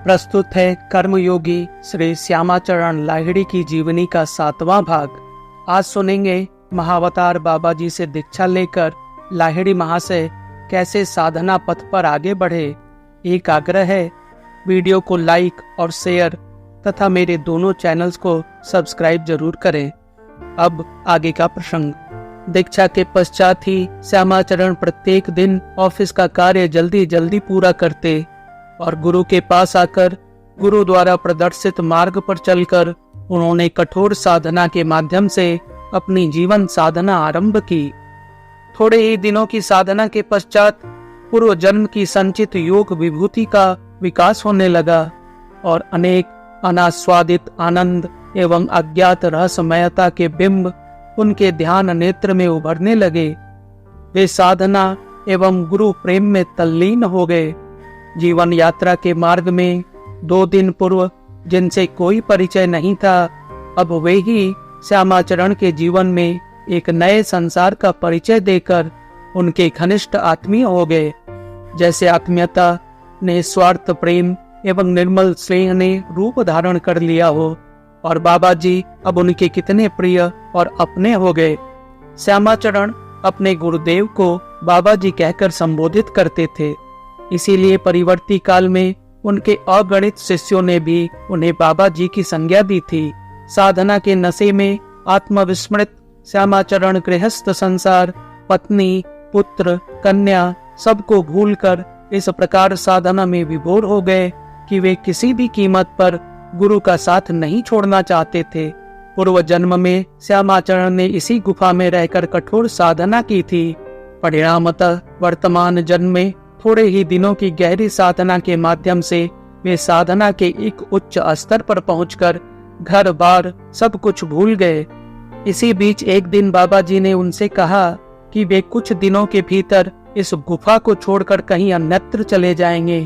प्रस्तुत है कर्मयोगी श्री श्यामाचरण लाहिड़ी की जीवनी का 7वां भाग। आज सुनेंगे महावतार बाबा जी से दीक्षा लेकर लाहिड़ी महाशय कैसे साधना पथ पर आगे बढ़े। एक आग्रह है, वीडियो को लाइक और शेयर तथा मेरे दोनों चैनल्स को सब्सक्राइब जरूर करें। अब आगे का प्रसंग। दीक्षा के पश्चात ही श्यामाचरण प्रत्येक दिन ऑफिस का कार्य जल्दी जल्दी पूरा करते और गुरु के पास आकर गुरु द्वारा प्रदर्शित मार्ग पर चलकर उन्होंने कठोर साधना के माध्यम से अपनी जीवन साधना आरंभ की। थोड़े ही दिनों की साधना के पश्चात पूर्व जन्म की संचित योग विभूति का विकास होने लगा और अनेक अनास्वादित आनंद एवं अज्ञात रहस्यमयता के बिंब उनके ध्यान नेत्र में उभरने लगे। वे साधना एवं गुरु प्रेम में तल्लीन हो गए। जीवन यात्रा के मार्ग में 2 दिन पूर्व जिनसे कोई परिचय नहीं था, अब वे ही श्यामाचरण के जीवन में एक नए संसार का परिचय देकर उनके घनिष्ठ आत्मीय हो गए। जैसे आत्मीयता ने स्वार्थ प्रेम एवं निर्मल स्नेह ने रूप धारण कर लिया हो और बाबा जी अब उनके कितने प्रिय और अपने हो गए। श्यामाचरण अपने गुरुदेव को बाबा जी कहकर संबोधित करते थे, इसीलिए परिवर्ती काल में उनके अगणित शिष्यों ने भी उन्हें बाबा जी की संज्ञा दी थी। साधना के नशे में आत्मविस्मृत श्यामाचरण गृहस्थ संसार, पत्नी, पुत्र, कन्या सबको भूलकर इस प्रकार साधना में विभोर हो गए कि वे किसी भी कीमत पर गुरु का साथ नहीं छोड़ना चाहते थे। पूर्व जन्म में श्यामाचरण ने इसी गुफा में रहकर कठोर साधना की थी। परिणामतः वर्तमान जन्म में थोड़े ही दिनों की गहरी साधना के माध्यम से वे साधना के एक उच्च स्तर पर पहुंचकर घर बार सब कुछ भूल गए। इसी बीच एक दिन बाबा जी ने उनसे कहा कि वे कुछ दिनों के भीतर इस गुफा को छोड़कर कहीं अन्यत्र चले जाएंगे,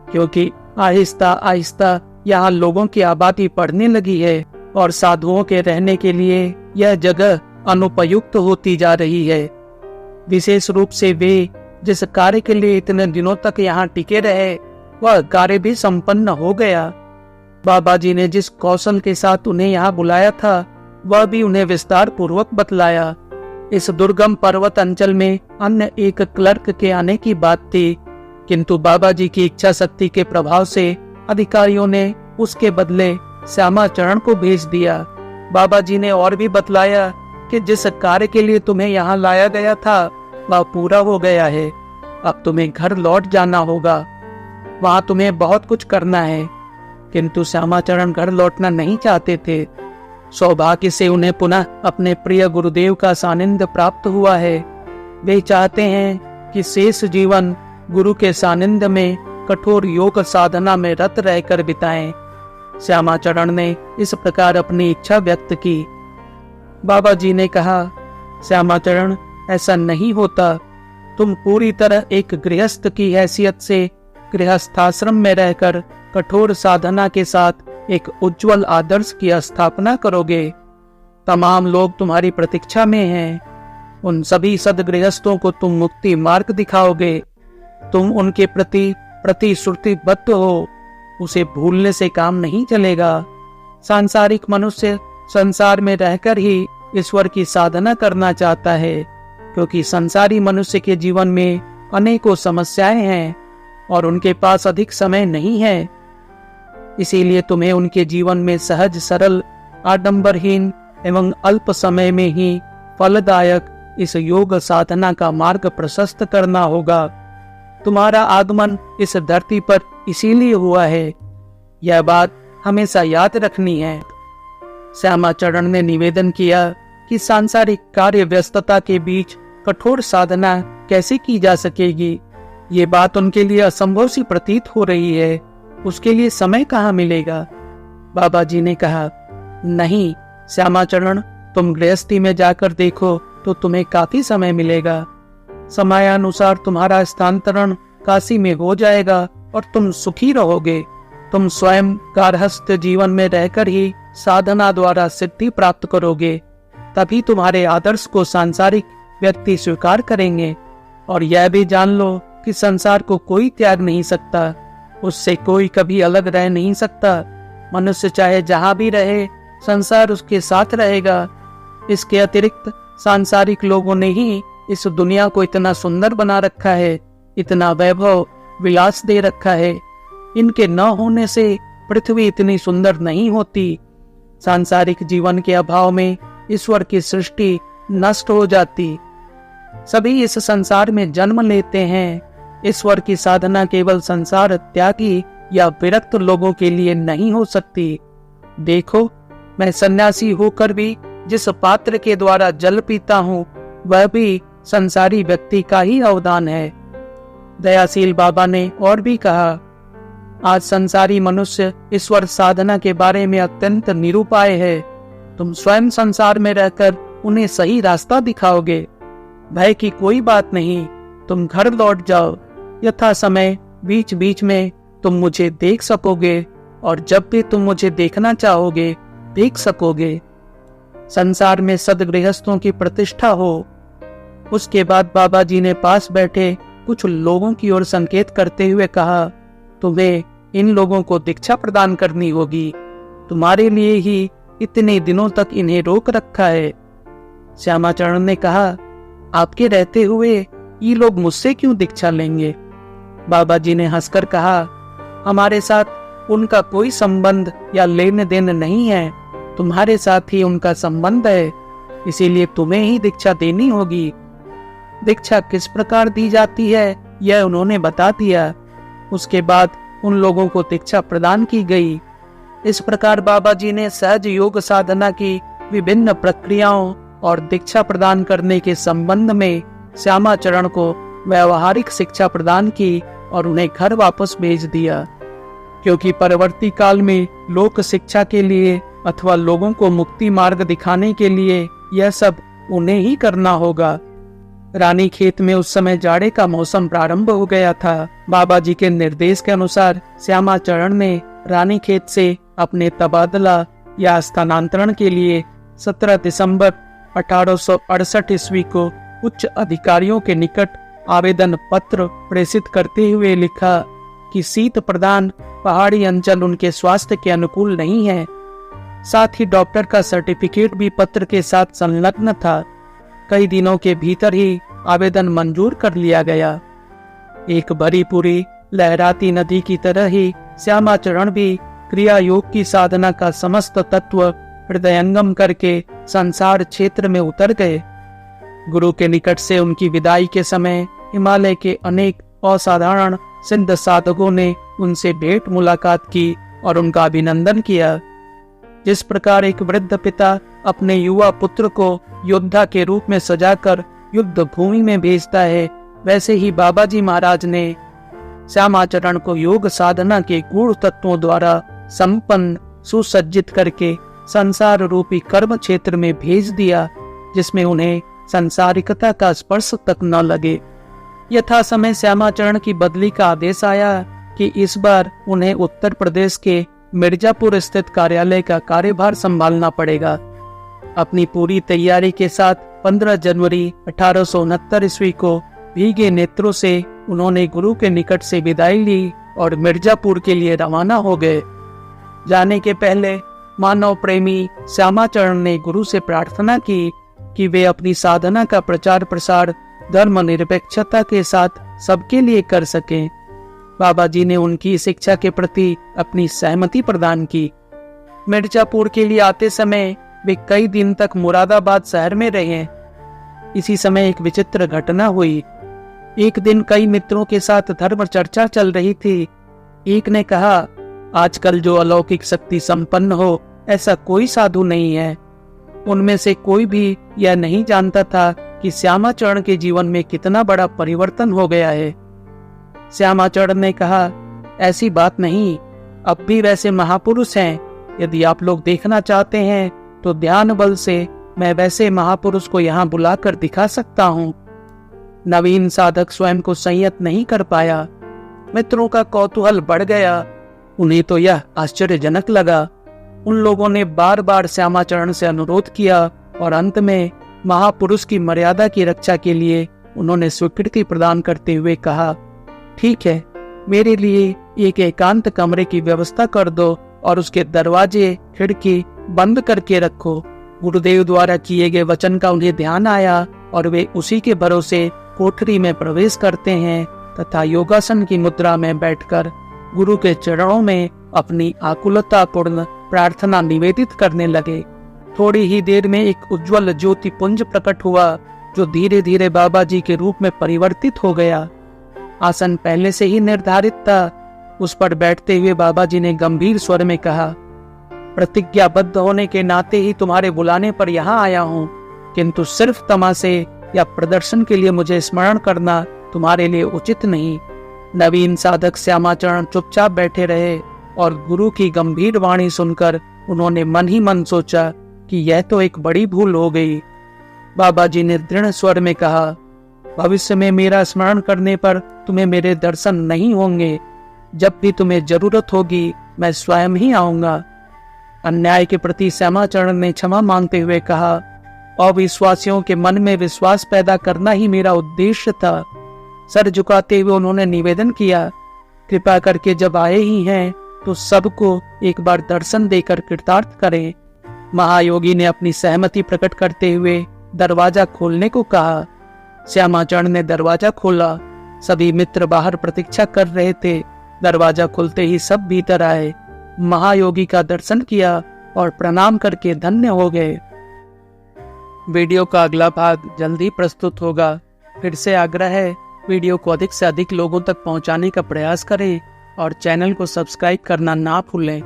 क्योंकि आहिस्ता आहिस्ता यहाँ लोगों की आबादी बढ़ने लगी है और साधुओं के रहने के लिए यह जगह अनुपयुक्त होती जा रही है। विशेष रूप से वे जिस कार्य के लिए इतने दिनों तक यहाँ टिके रहे, वह कार्य भी संपन्न हो गया। बाबा जी ने जिस कौशल के साथ उन्हें यहाँ बुलाया था, वह भी उन्हें विस्तार पूर्वक बतलाया। इस दुर्गम पर्वत अंचल में अन्य एक क्लर्क के आने की बात थी, किंतु बाबा जी की इच्छा शक्ति के प्रभाव से अधिकारियों ने उसके बदले श्यामाचरण को भेज दिया। बाबा जी ने और भी बतलाया कि जिस कार्य के लिए तुम्हें यहाँ लाया गया था वह पूरा हो गया है। अब तुम्हें घर लौट जाना होगा, वहाँ तुम्हें बहुत कुछ करना है। किंतु श्यामाचरण घर लौटना नहीं चाहते थे। सौभाग्य से उन्हें पुनः अपने प्रिय गुरुदेव का सानिध्य प्राप्त हुआ है। वे चाहते हैं कि शेष जीवन गुरु के सानिध्य में कठोर योग साधना में रत रहकर बिताएं। श्यामाचरण ने इस प्रकार अपनी इच्छा व्यक्त की। बाबा जी ने कहा, श्यामाचरण, ऐसा नहीं होता। तुम पूरी तरह एक गृहस्थ की हैसियत से गृहस्थाश्रम में रहकर कठोर साधना के साथ एक उज्जवल आदर्श की स्थापना करोगे। तमाम लोग तुम्हारी प्रतीक्षा में हैं। उन सभी सदगृहस्थों को तुम मुक्ति मार्ग दिखाओगे। तुम उनके प्रति प्रतिश्रुतिबद्ध हो, उसे भूलने से काम नहीं चलेगा। सांसारिक मनुष्य संसार में रहकर ही ईश्वर की साधना करना चाहता है, क्योंकि संसारी मनुष्य के जीवन में अनेकों समस्याएं हैं और उनके पास अधिक समय नहीं है। इसीलिए तुम्हें उनके जीवन में सहज सरल आडंबरहीन एवं अल्प समय में ही फलदायक इस योग साधना का मार्ग प्रशस्त करना होगा। तुम्हारा आगमन इस धरती पर इसीलिए हुआ है, यह बात हमेशा याद रखनी है। श्यामाचरण ने निवेदन किया कि सांसारिक कार्य व्यस्तता के बीच कठोर साधना कैसे की जा सकेगी। ये बात उनके लिए असंभव सी प्रतीत हो रही है। उसके लिए समय कहाँ मिलेगा। बाबा जी ने कहा, नहीं श्यामाचरण, तुम गृहस्थी में जाकर देखो तो तुम्हें काफी समय मिलेगा। समयानुसार तुम्हारा स्थानांतरण काशी में हो जाएगा और तुम सुखी रहोगे। तुम स्वयं गारहस्थ जीवन में रहकर ही साधना द्वारा सिद्धि प्राप्त करोगे, तभी तुम्हारे आदर्श को सांसारिक व्यक्ति स्वीकार करेंगे। और यह भी जान लो कि संसार को कोई त्याग नहीं सकता। उससे कोई कभी अलग रह नहीं सकता। मनुष्य चाहे जहां भी रहे, संसार उसके साथ रहेगा। इसके अतिरिक्त सांसारिक लोगों ने ही इस दुनिया को इतना सुंदर बना रखा है, इतना वैभव विलास दे रखा है। इनके न होने से पृथ्वी इतनी सुंदर नहीं होती। सांसारिक जीवन के अभाव में ईश्वर की सृष्टि नष्ट हो जाती। सभी इस संसार में जन्म लेते हैं। ईश्वर की साधना केवल संसार त्यागी या विरक्त लोगों के लिए नहीं हो सकती। देखो, मैं सन्यासी होकर भी जिस पात्र के द्वारा जल पीता हूँ, वह भी संसारी व्यक्ति का ही अवदान है। दयाशील बाबा ने और भी कहा, आज संसारी मनुष्य ईश्वर साधना के बारे में अत्यंत निरुपाय है। तुम स्वयं संसार में रहकर उन्हें सही रास्ता दिखाओगे। भय की कोई बात नहीं, तुम घर लौट जाओ। यथा समय बीच बीच में तुम मुझे देख सकोगे और जब भी तुम मुझे देखना चाहोगे देख सकोगे। संसार में सदगृहस्थों की प्रतिष्ठा हो। उसके बाद बाबा जी ने पास बैठे कुछ लोगों की ओर संकेत करते हुए कहा, तुम्हें इन लोगों को दीक्षा प्रदान करनी होगी। तुम्हारे लिए ही इतने दिनों तक इन्हें रोक रखा है। श्यामाचरण ने कहा, आपके रहते हुए ये लोग मुझसे क्यों दीक्षा लेंगे? बाबा जी ने हंसकर कहा, हमारे साथ उनका कोई संबंध या लेन देन नहीं है, तुम्हारे साथ ही उनका संबंध है, इसीलिए तुम्हें ही दीक्षा देनी होगी। दीक्षा किस प्रकार दी जाती है यह उन्होंने बता दिया। उसके बाद उन लोगों को दीक्षा प्रदान की गई। इस प्रकार बाबा जी ने सहज योग साधना की विभिन्न प्रक्रियाओं और दीक्षा प्रदान करने के संबंध में श्यामाचरण को व्यवहारिक शिक्षा प्रदान की और उन्हें घर वापस भेज दिया, क्योंकि परवर्ती काल में लोक शिक्षा के लिए अथवा लोगों को मुक्ति मार्ग दिखाने के लिए यह सब उन्हें ही करना होगा। रानी खेत में उस समय जाड़े का मौसम प्रारंभ हो गया था। बाबा जी के निर्देश के अनुसार श्यामाचरण ने रानी खेत से अपने तबादला या स्थानांतरण के लिए 17 दिसंबर 1868 ईस्वी को उच्च अधिकारियों के निकट आवेदन पत्र प्रेषित करते हुए लिखा कि शीत प्रदान पहाड़ी अंचल उनके स्वास्थ्य के अनुकूल नहीं है। साथ ही डॉक्टर का सर्टिफिकेट भी पत्र के साथ संलग्न था। कई दिनों के भीतर ही आवेदन मंजूर कर लिया गया। एक भरी पूरी लहराती नदी की तरह ही श्यामाचरण भी क्रिया योग की साधना का समस्त तत्व हृदयंगम करके संसार क्षेत्र में उतर गए। गुरु के निकट से उनकी विदाई के समय हिमालय के अनेक असाधारण सिद्ध साधकों ने उनसे भेंट मुलाकात की और उनका अभिनंदन किया। जिस प्रकार एक वृद्ध पिता अपने युवा पुत्र को योद्धा के रूप में सजाकर युद्ध भूमि में भेजता है, वैसे ही बाबा जी महाराज ने श्यामाचरण को योग साधना के गूढ़ तत्वों द्वारा संपन्न सुसज्जित करके संसार रूपी कर्म क्षेत्र में भेज दिया, जिसमें उन्हें संसारिकता का स्पर्श तक न लगे। यथा समय श्यामाचरण की बदली का आदेश आया कि इस बार उन्हें उत्तर प्रदेश के मिर्जापुर स्थित कार्यालय का कार्यभार संभालना पड़ेगा। अपनी पूरी तैयारी के साथ 15 जनवरी 1869 ईस्वी को भीगे नेत्रों से उन्होंने गुरु के निकट से विदाई ली और मिर्जापुर के लिए रवाना हो गए। जाने के पहले मानव प्रेमी श्यामाचरण ने गुरु से प्रार्थना की कि वे अपनी साधना का प्रचार प्रसार धर्मनिरपेक्षता के साथ सबके लिए कर सकें। बाबा जी ने उनकी शिक्षा के प्रति अपनी सहमति प्रदान की। मिर्जापुर के लिए आते समय वे कई दिन तक मुरादाबाद शहर में रहे। इसी समय एक विचित्र घटना हुई। एक दिन कई मित्रों के साथ धर्म चर्चा चल रही थी। एक ने कहा, आजकल जो अलौकिक शक्ति संपन्न हो ऐसा कोई साधु नहीं है। उनमें से कोई भी यह नहीं जानता था कि श्यामाचरण के जीवन में कितना बड़ा परिवर्तन हो गया है। श्यामाचरण ने कहा, ऐसी बात नहीं, अब भी वैसे महापुरुष हैं। यदि आप लोग देखना चाहते हैं तो ध्यान बल से मैं वैसे महापुरुष को यहाँ बुलाकर दिखा सकता हूँ। नवीन साधक स्वयं को संयत नहीं कर पाया। मित्रों का कौतूहल बढ़ गया। उन्हें तो यह आश्चर्यजनक लगा। उन लोगों ने बार बार श्यामाचरण से अनुरोध किया और अंत में महापुरुष की मर्यादा की रक्षा के लिए उन्होंने स्वीकृति प्रदान करते हुए कहा, ठीक है, मेरे लिए एक एकांत कमरे की व्यवस्था कर दो और उसके दरवाजे खिड़की बंद करके रखो। गुरुदेव द्वारा किए गए वचन का उन्हें ध्यान आया और वे उसी के भरोसे कोठरी में प्रवेश करते हैं तथा योगासन की मुद्रा में बैठकर गुरु के चरणों में अपनी आकुलता पूर्ण प्रार्थना निवेदित करने लगे। थोड़ी ही देर में एक उज्जवल ज्योति पुंज प्रकट हुआ जो धीरे धीरे बाबा जी के रूप में परिवर्तित हो गया। आसन पहले से ही निर्धारित था। उस पर बैठते हुए बाबा जी ने गंभीर स्वर में कहा, प्रतिज्ञाबद्ध होने के नाते ही तुम्हारे बुलाने पर यहाँ आया हूँ, किंतु सिर्फ तमाशे या प्रदर्शन के लिए मुझे स्मरण करना तुम्हारे लिए उचित नहीं। नवीन साधक श्यामाचरण चुपचाप बैठे रहे और गुरु की गंभीर वाणी सुनकर उन्होंने मन ही मन सोचा कि यह तो एक बड़ी भूल हो गई। बाबा जी ने दृढ़ स्वर में कहा, भविष्य में मेरा स्मरण करने पर तुम्हें मेरे दर्शन नहीं होंगे। जब भी तुम्हें जरूरत होगी मैं स्वयं ही आऊंगा। अन्याय के प्रति श्यामाचरण ने क्षमा मांगते हुए कहा, अविश्वासियों के मन में विश्वास पैदा करना ही मेरा उद्देश्य था। सर झुकाते हुए उन्होंने निवेदन किया, कृपा करके जब आए ही हैं तो सबको एक बार दर्शन देकर कृतार्थ करें। महायोगी ने अपनी सहमति प्रकट करते हुए दरवाजा खोलने को कहा। श्यामाचरण ने दरवाजा खोला। सभी मित्र बाहर प्रतीक्षा कर रहे थे। दरवाजा खुलते ही सब भीतर आए, महायोगी का दर्शन किया और प्रणाम करके धन्य हो गए। वीडियो का अगला भाग जल्दी प्रस्तुत होगा। फिर से आग्रह है, वीडियो को अधिक से अधिक लोगों तक पहुंचाने का प्रयास करें और चैनल को सब्सक्राइब करना ना भूलें।